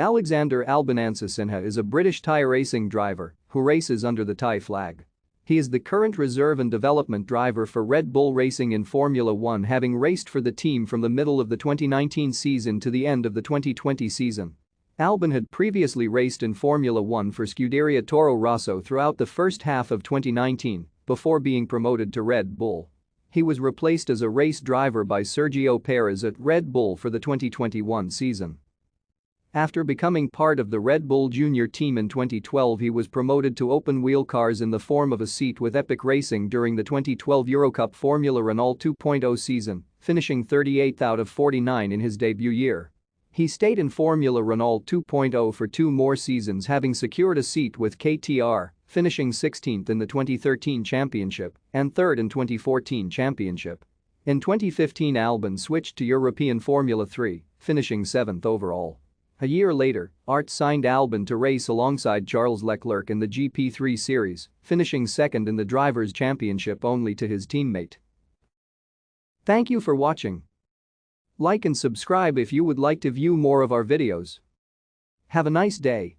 Alexander Albon Ansusinha is a British Thai racing driver who races under the Thai flag. He is the current reserve and development driver for Red Bull Racing in Formula One, having raced for the team from the middle of the 2019 season to the end of the 2020 season. Albon had previously raced in Formula One for Scuderia Toro Rosso throughout the first half of 2019 before being promoted to Red Bull. He was replaced as a race driver by Sergio Pérez at Red Bull for the 2021 season. After becoming part of the Red Bull Junior team in 2012, he was promoted to open-wheel cars in the form of a seat with Epic Racing during the 2012 Eurocup Formula Renault 2.0 season, finishing 38th out of 49 in his debut year. He stayed in Formula Renault 2.0 for 2 more seasons, having secured a seat with KTR, finishing 16th in the 2013 championship and 3rd in 2014 championship. In 2015, Albon switched to European Formula 3, finishing 7th overall. A year later, Art signed Albon to race alongside Charles Leclerc in the GP3 series, finishing 2nd in the Drivers' Championship only to his teammate. Thank you for watching. Like and subscribe if you would like to view more of our videos. Have a nice day.